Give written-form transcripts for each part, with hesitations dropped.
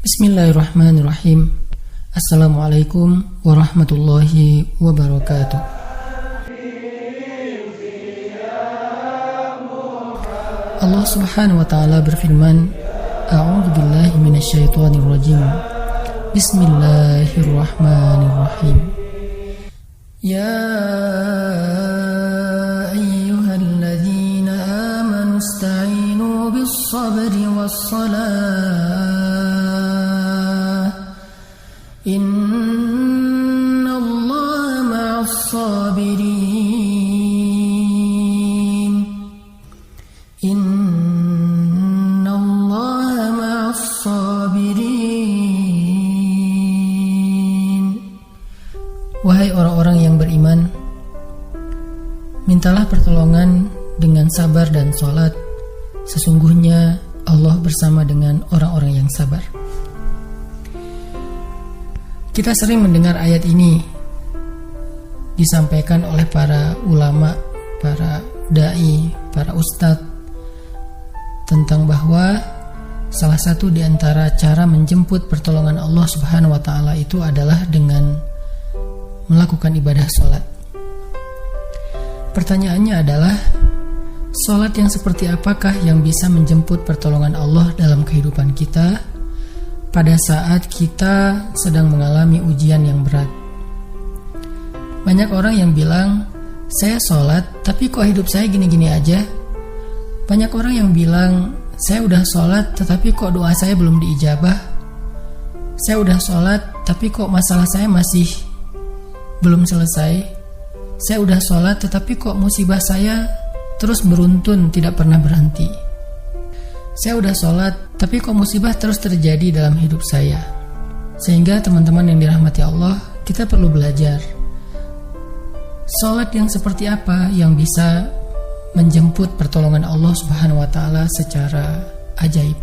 Bismillahirrahmanirrahim. Assalamualaikum warahmatullahi wabarakatuh. Allah Subhanahu wa ta'ala berfirman, A'udzu billahi minasyaitonir rajim. Bismillahirrahmanirrahim. Ya ayyuhalladzina amanu ista'inu bis-sabri was-salah. Innallaha ma'as-sabirin. Innallaha ma'as-sabirin. Wahai orang-orang yang beriman, mintalah pertolongan dengan sabar dan sholat. Sesungguhnya Allah bersama dengan orang-orang yang sabar. Kita sering mendengar ayat ini disampaikan oleh para ulama, para da'i, para ustadz, tentang bahwa salah satu di antara cara menjemput pertolongan Allah Subhanahu wa ta'ala itu adalah dengan melakukan ibadah sholat. Pertanyaannya adalah, sholat yang seperti apakah yang bisa menjemput pertolongan Allah dalam kehidupan kita pada saat kita sedang mengalami ujian yang berat? Banyak orang yang bilang, saya sholat tapi kok hidup saya gini-gini aja. Banyak orang yang bilang, saya udah sholat tetapi kok doa saya belum diijabah. Saya udah sholat tapi kok masalah saya masih belum selesai. Saya udah sholat tetapi kok musibah saya terus beruntun, tidak pernah berhenti. Saya udah sholat tapi kok musibah terus terjadi dalam hidup saya. Sehingga teman-teman yang dirahmati Allah, kita perlu belajar sholat yang seperti apa yang bisa menjemput pertolongan Allah Subhanahu wa ta'ala secara ajaib.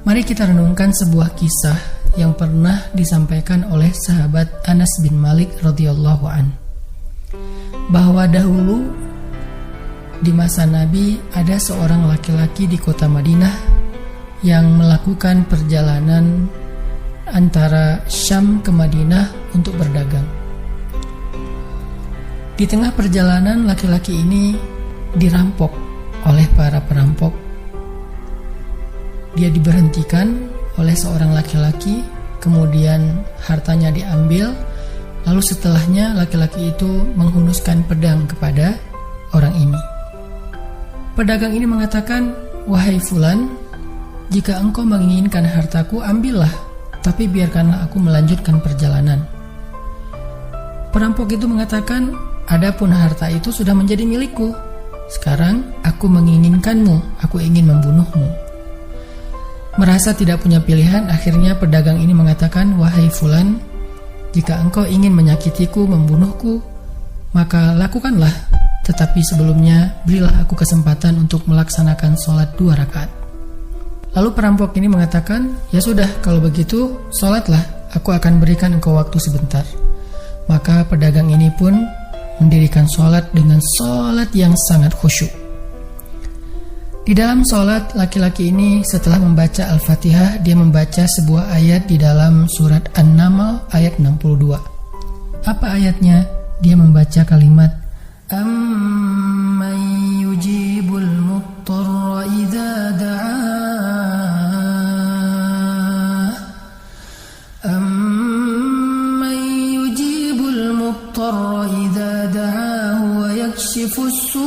Mari kita renungkan sebuah kisah yang pernah disampaikan oleh sahabat Anas bin Malik radhiyallahu an, bahwa dahulu di masa Nabi ada seorang laki-laki di kota Madinah yang melakukan perjalanan antara Syam ke Madinah untuk berdagang. Di tengah perjalanan, laki-laki ini dirampok oleh para perampok. Dia diberhentikan oleh seorang laki-laki, kemudian hartanya diambil, lalu setelahnya laki-laki itu menghunuskan pedang kepada orang ini. Pedagang ini mengatakan, wahai fulan, jika engkau menginginkan hartaku, ambillah, tapi biarkanlah aku melanjutkan perjalanan. Perampok itu mengatakan, adapun harta itu sudah menjadi milikku. Sekarang aku menginginkanmu, aku ingin membunuhmu. Merasa tidak punya pilihan, akhirnya pedagang ini mengatakan, wahai fulan, jika engkau ingin menyakitiku, membunuhku, maka lakukanlah. Tetapi sebelumnya berilah aku kesempatan untuk melaksanakan sholat 2 rakaat. Lalu perampok ini mengatakan, ya sudah, kalau begitu sholatlah, aku akan berikan engkau waktu sebentar. Maka pedagang ini pun mendirikan sholat dengan sholat yang sangat khusyuk. Di dalam sholat, laki-laki ini setelah membaca Al-Fatihah, dia membaca sebuah ayat di dalam surat An-Naml ayat 62. Apa ayatnya? Dia membaca kalimat, Amman yujibul muttarra idza da'ah. Amman yujibul muttarra idza da'ahu wa yakshifus su'a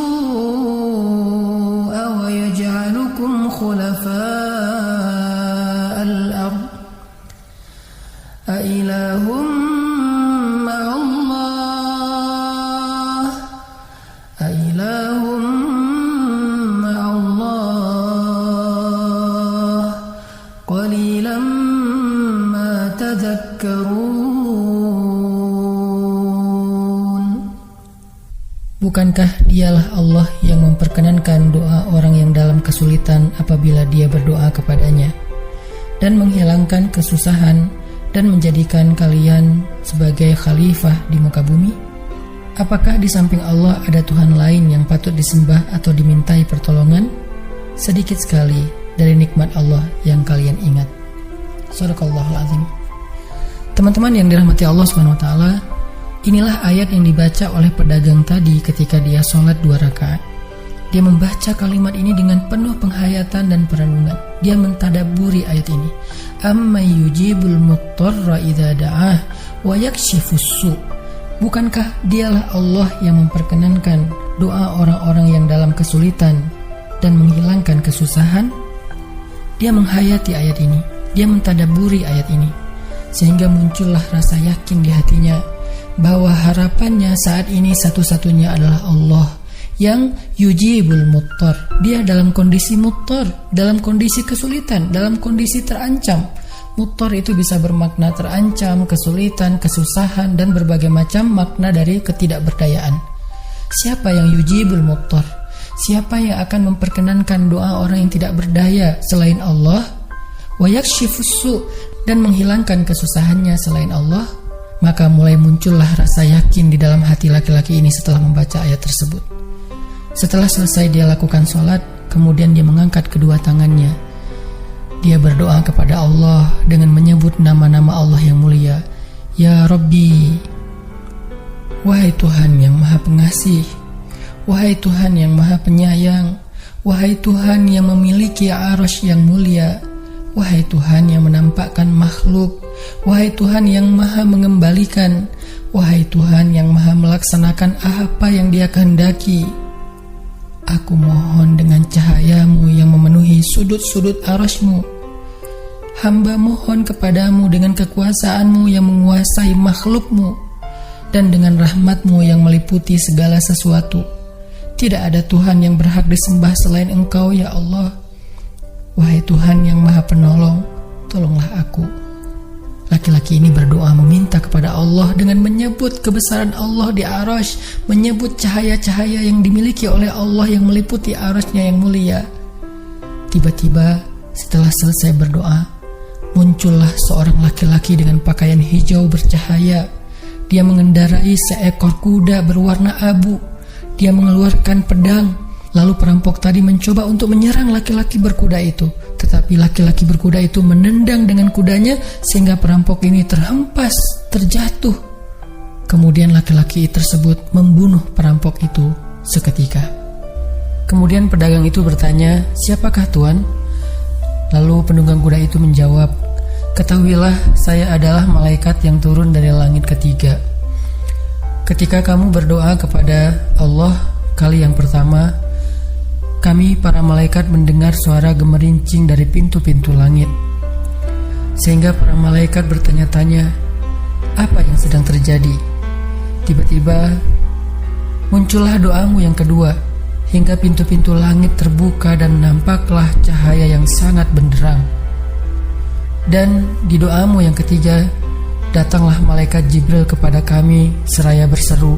wa yaj'alukum khulafa'al ard. A ilahum Bukankah dialah Allah yang memperkenankan doa orang yang dalam kesulitan apabila dia berdoa kepadanya, dan menghilangkan kesusahan dan menjadikan kalian sebagai khalifah di muka bumi? Apakah di samping Allah ada Tuhan lain yang patut disembah atau dimintai pertolongan? Sedikit sekali dari nikmat Allah yang kalian ingat. Shadaqallahul azim. Teman-teman yang dirahmati Allah Subhanahu wa taala, inilah ayat yang dibaca oleh pedagang tadi ketika dia sholat 2 rakaat. Dia membaca kalimat ini dengan penuh penghayatan dan perenungan. Dia mentadaburi ayat ini. Amman yujibul muttarra idza da'ah wa yakshifus su'. Bukankah dialah Allah yang memperkenankan doa orang-orang yang dalam kesulitan dan menghilangkan kesusahan? Dia menghayati ayat ini. Dia mentadaburi ayat ini. Sehingga muncullah rasa yakin di hatinya bahwa harapannya saat ini satu-satunya adalah Allah yang yujibul muttar. Dia dalam kondisi muttar, dalam kondisi kesulitan, dalam kondisi terancam. Muttar itu bisa bermakna terancam, kesulitan, kesusahan, dan berbagai macam makna dari ketidakberdayaan. Siapa yang yujibul muttar? Siapa yang akan memperkenankan doa orang yang tidak berdaya selain Allah? Wa yakshifus su', dan menghilangkan kesusahannya selain Allah? Maka mulai muncullah rasa yakin di dalam hati laki-laki ini setelah membaca ayat tersebut. Setelah selesai dia lakukan sholat, kemudian dia mengangkat kedua tangannya. Dia berdoa kepada Allah dengan menyebut nama-nama Allah yang mulia. Ya Rabbi, wahai Tuhan yang maha pengasih, wahai Tuhan yang maha penyayang, wahai Tuhan yang memiliki arsy yang mulia, wahai Tuhan yang menampakkan makhluk, wahai Tuhan yang maha mengembalikan, wahai Tuhan yang maha melaksanakan apa yang Dia kehendaki. Aku mohon dengan cahayamu yang memenuhi sudut-sudut arsy-Mu. Hamba mohon kepadamu dengan kekuasaanmu yang menguasai makhluk-Mu, dan dengan rahmat-Mu yang meliputi segala sesuatu. Tidak ada Tuhan yang berhak disembah selain Engkau, ya Allah. Wahai Tuhan yang maha penolong, tolonglah aku. Laki-laki ini berdoa meminta kepada Allah dengan menyebut kebesaran Allah di arsy, menyebut cahaya-cahaya yang dimiliki oleh Allah yang meliputi arsy-Nya yang mulia. Tiba-tiba setelah selesai berdoa, muncullah seorang laki-laki dengan pakaian hijau bercahaya. Dia mengendarai seekor kuda berwarna abu. Dia mengeluarkan pedang. Lalu perampok tadi mencoba untuk menyerang laki-laki berkuda itu. Tetapi laki-laki berkuda itu menendang dengan kudanya sehingga perampok ini terhempas, terjatuh. Kemudian laki-laki tersebut membunuh perampok itu seketika. Kemudian pedagang itu bertanya, "Siapakah Tuan?" Lalu penunggang kuda itu menjawab, "Ketahuilah, saya adalah malaikat yang turun dari langit ketiga. Ketika kamu berdoa kepada Allah kali yang pertama, kami para malaikat mendengar suara gemerincing dari pintu-pintu langit. Sehingga para malaikat bertanya-tanya, apa yang sedang terjadi? Tiba-tiba muncullah doamu yang kedua, hingga pintu-pintu langit terbuka dan nampaklah cahaya yang sangat benderang. Dan di doamu yang ketiga, datanglah malaikat Jibril kepada kami seraya berseru,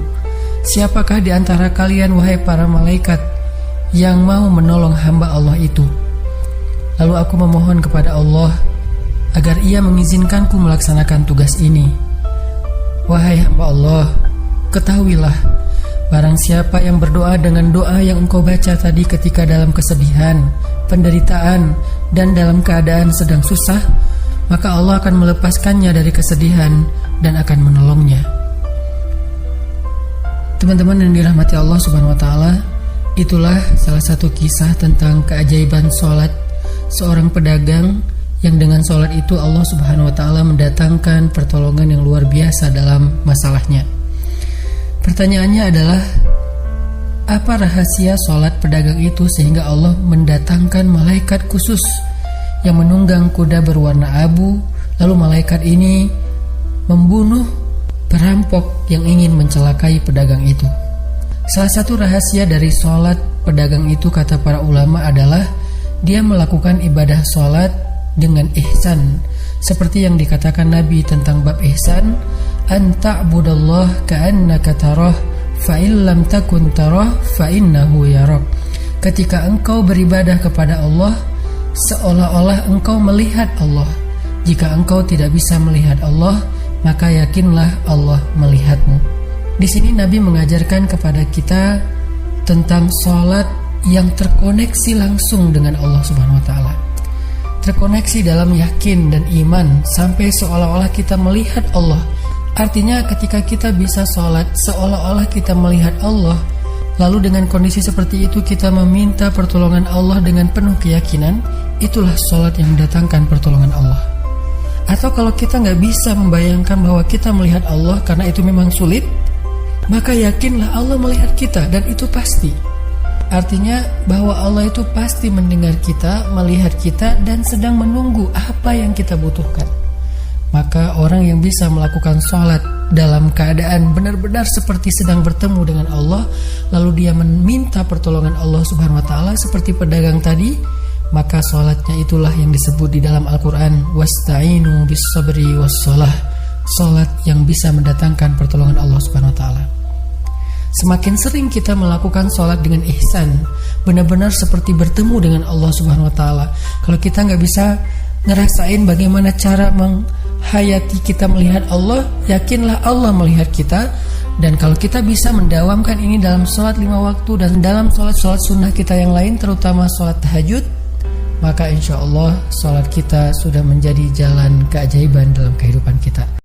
siapakah di antara kalian wahai para malaikat yang mau menolong hamba Allah itu? Lalu aku memohon kepada Allah agar Ia mengizinkanku melaksanakan tugas ini. Wahai hamba Allah, ketahuilah, barang siapa yang berdoa dengan doa yang engkau baca tadi ketika dalam kesedihan, penderitaan, dan dalam keadaan sedang susah, maka Allah akan melepaskannya dari kesedihan dan akan menolongnya." Teman-teman yang dirahmati Allah Subhanahu wa taala, itulah salah satu kisah tentang keajaiban sholat seorang pedagang yang dengan sholat itu Allah Subhanahu wa taala mendatangkan pertolongan yang luar biasa dalam masalahnya. Pertanyaannya adalah, apa rahasia sholat pedagang itu sehingga Allah mendatangkan malaikat khusus yang menunggang kuda berwarna abu, lalu malaikat ini membunuh perampok yang ingin mencelakai pedagang itu? Salah satu rahasia dari sholat pedagang itu, kata para ulama, adalah dia melakukan ibadah sholat dengan ihsan. Seperti yang dikatakan Nabi tentang bab ihsan, "Anta'budallah ka'annaka tarah, fa'in lam takun tarah, fa'innahu yarak." Ketika engkau beribadah kepada Allah, seolah-olah engkau melihat Allah. Jika engkau tidak bisa melihat Allah, maka yakinlah Allah melihatmu. Di sini Nabi mengajarkan kepada kita tentang sholat yang terkoneksi langsung dengan Allah Subhanahu wa taala. terkoneksi dalam yakin dan iman sampai seolah-olah kita melihat Allah. Artinya ketika kita bisa sholat seolah-olah kita melihat Allah, lalu dengan kondisi seperti itu kita meminta pertolongan Allah dengan penuh keyakinan, itulah sholat yang mendatangkan pertolongan Allah. Atau kalau kita nggak bisa membayangkan bahwa kita melihat Allah karena itu memang sulit, maka yakinlah Allah melihat kita dan itu pasti. Artinya bahwa Allah itu pasti mendengar kita, melihat kita, dan sedang menunggu apa yang kita butuhkan. Maka orang yang bisa melakukan sholat dalam keadaan benar-benar seperti sedang bertemu dengan Allah, lalu dia meminta pertolongan Allah Subhanahu wa Ta'ala seperti pedagang tadi, maka sholatnya itulah yang disebut di dalam Al-Quran wasta'inu bis sabri was sholah, sholat yang bisa mendatangkan pertolongan Allah Subhanahu wa Ta'ala. Semakin sering kita melakukan sholat dengan ihsan, benar-benar seperti bertemu dengan Allah Subhanahu wa Ta'ala. Kalau kita nggak bisa ngerasain bagaimana cara menghayati kita melihat Allah, yakinlah Allah melihat kita. Dan kalau kita bisa mendawamkan ini dalam sholat 5 waktu dan dalam sholat-sholat sunnah kita yang lain, terutama sholat tahajud, maka insya Allah sholat kita sudah menjadi jalan keajaiban dalam kehidupan kita.